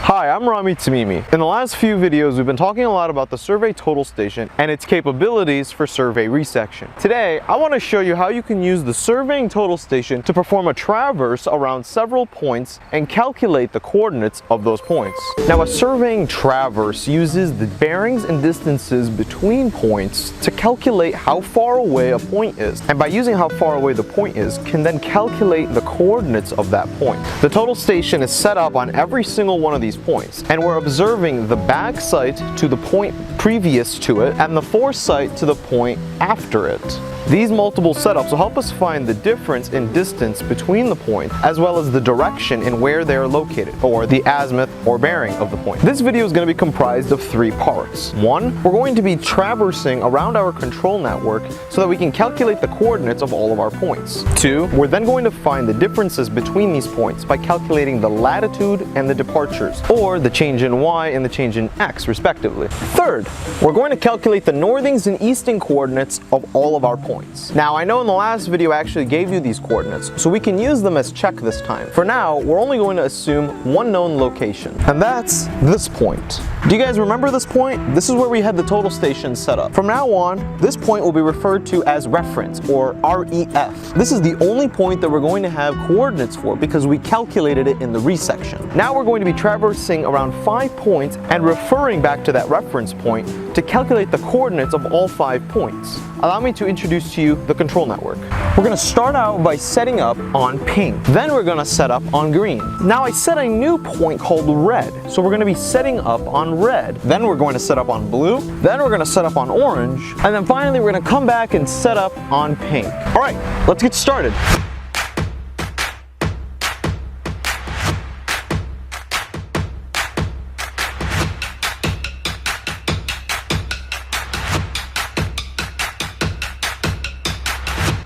Hi, I'm Rami Tamimi. In the last few videos, we've been talking a lot about the survey total station and its capabilities for survey resection. Today, I want to show you how you can use the surveying total station to perform a traverse around several points and calculate the coordinates of those points. Now, a surveying traverse uses the bearings and distances between points to calculate how far away a point is. And by using how far away the point is, can then calculate the coordinates of that point. The total station is set up on every single one of these points, and we're observing the back sight to the point previous to it and the foresight to the point after it. These multiple setups will help us find the difference in distance between the points, as well as the direction in where they are located, or the azimuth or bearing of the point. This video is going to be comprised of three parts. One, we're going to be traversing around our control network so that we can calculate the coordinates of all of our points. Two, we're then going to find the differences between these points by calculating the latitude and the departures, or the change in y and the change in x respectively. Third, we're going to calculate the northings and easting coordinates of all of our points. Now, I know in the last video I actually gave you these coordinates, so we can use them as check this time. For now, we're only going to assume one known location, and that's this point. Do you guys remember this point? This is where we had the total station set up. From now on, this point will be referred to as reference, or REF. This is the only point that we're going to have coordinates for because we calculated it in the resection. Now we're going to be traversing around 5 points and referring back to that reference point to calculate the coordinates of all 5 points. Allow me to introduce to you the control network. We're going to start out by setting up on pink. Then we're going to set up on green. Now I set a new point called red, so we're going to be setting up on red. Then we're going to set up on blue. Then we're going to set up on orange. And then finally we're going to come back and set up on pink. All right, let's get started.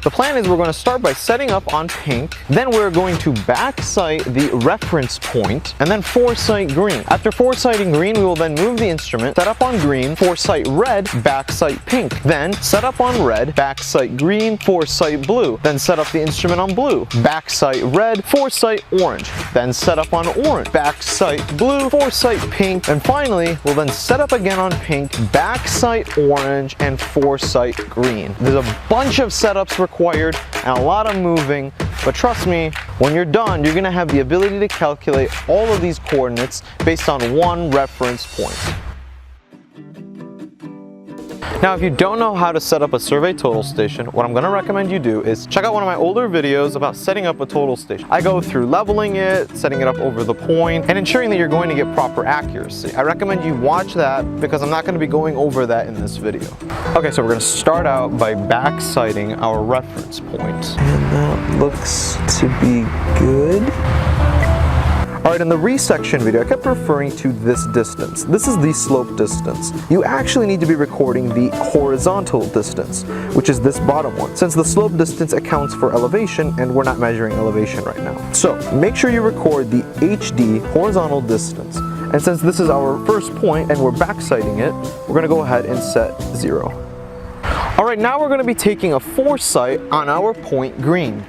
The plan is we're going to start by setting up on pink, then we're going to backsight the reference point, and then foresight green. After foresighting green, we will then move the instrument, set up on green, foresight red, backsight pink. Then set up on red, backsight green, foresight blue. Then set up the instrument on blue, backsight red, foresight orange. Then set up on orange, backsight blue, foresight pink. And finally, we'll then set up again on pink, backsight orange, and foresight green. There's a bunch of setups required and a lot of moving, but trust me, when you're done, you're going to have the ability to calculate all of these coordinates based on one reference point. Now, if you don't know how to set up a survey total station, what I'm going to recommend you do is check out one of my older videos about setting up a total station. I go through leveling it, setting it up over the point, and ensuring that you're going to get proper accuracy. I recommend you watch that because I'm not going to be going over that in this video. Okay, so we're going to start out by backsighting our reference point. And that looks to be good. Alright, in the resection video, I kept referring to this distance. This is the slope distance. You actually need to be recording the horizontal distance, which is this bottom one, since the slope distance accounts for elevation, and we're not measuring elevation right now. So, make sure you record the HD horizontal distance. And since this is our first point and we're backsighting it, we're going to go ahead and set 0. Alright, now we're going to be taking a foresight on our point green.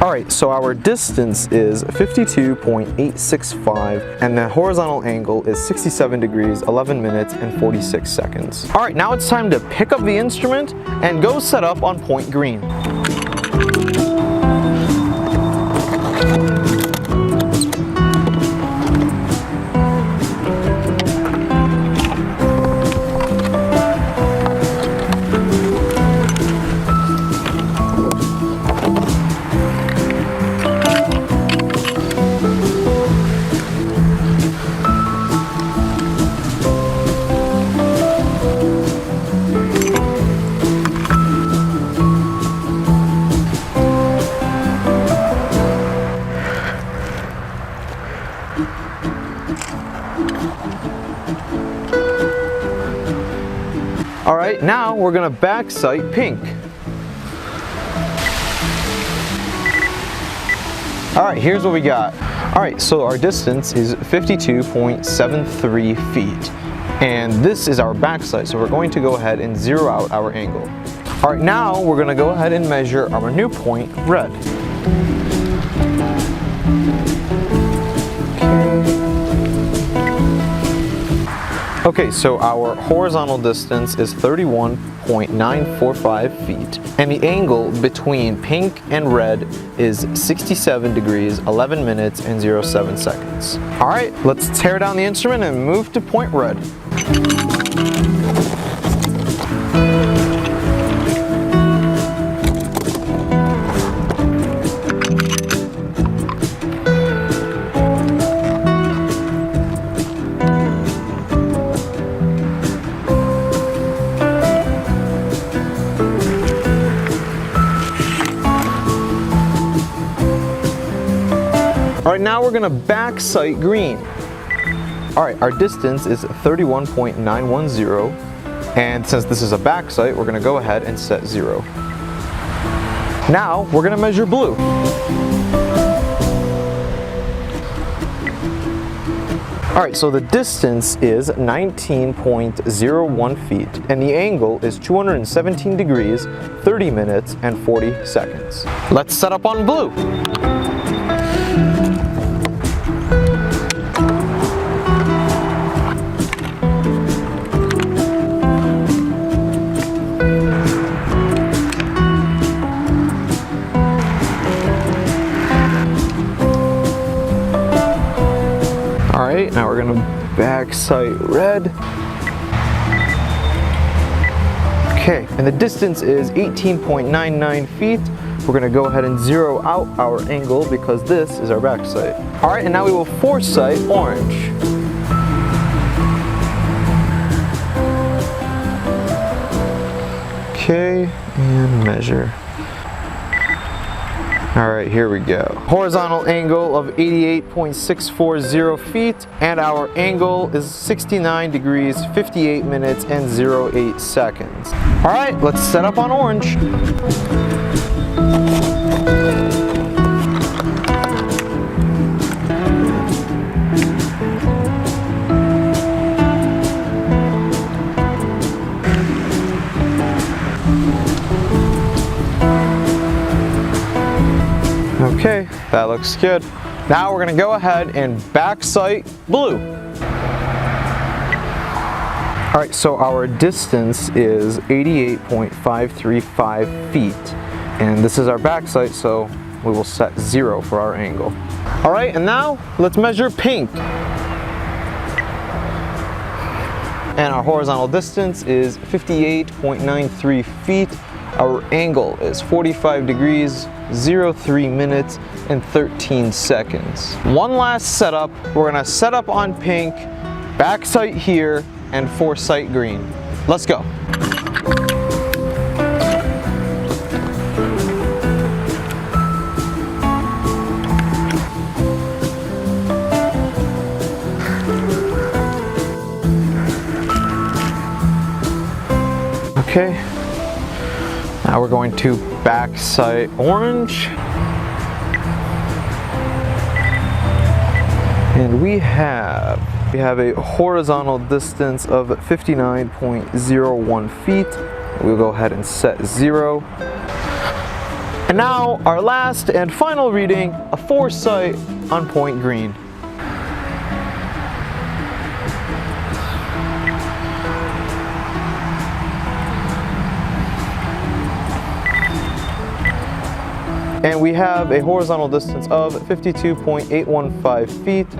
Alright, so our distance is 52.865 and the horizontal angle is 67 degrees, 11 minutes, and 46 seconds. Alright, now it's time to pick up the instrument and go set up on point green. Alright, now we're going to backsight pink. Alright, here's what we got. Alright, so our distance is 52.73 feet. And this is our backsight, so we're going to go ahead and zero out our angle. Alright, now we're going to go ahead and measure our new point, red. Okay, so our horizontal distance is 31.945 feet, and the angle between pink and red is 67 degrees, 11 minutes, and 07 seconds. All right, let's tear down the instrument and move to point red. All right, now we're gonna back sight green. All right, our distance is 31.910, and since this is a back sight, we're gonna go ahead and set 0. Now, we're gonna measure blue. All right, so the distance is 19.01 feet, and the angle is 217 degrees, 30 minutes, and 40 seconds. Let's set up on blue. All right, now we're gonna back sight red. Okay, and the distance is 18.99 feet. We're gonna go ahead and zero out our angle because this is our back sight. All right, and now we will foresight orange. Okay, and measure. All right, here we go. Horizontal angle of 88.640 feet, and our angle is 69 degrees, 58 minutes, and 08 seconds. All right, let's set up on orange. Okay, that looks good. Now we're gonna go ahead and back sight blue. All right, so our distance is 88.535 feet, and this is our back sight, so we will set 0 for our angle. All right, and now let's measure pink. And our horizontal distance is 58.93 feet. Our angle is 45 degrees, 03 minutes, and 13 seconds. One last setup. We're gonna set up on pink, back sight here, and foresight green. Let's go. Okay. Now we're going to back sight orange. And we have a horizontal distance of 59.01 feet. We'll go ahead and set 0. And now our last and final reading, a foresight on point green. And we have a horizontal distance of 52.815 feet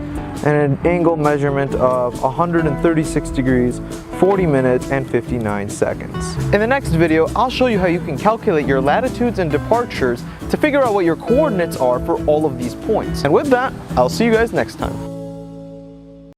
and an angle measurement of 136 degrees, 40 minutes, and 59 seconds. In the next video, I'll show you how you can calculate your latitudes and departures to figure out what your coordinates are for all of these points. And with that, I'll see you guys next time.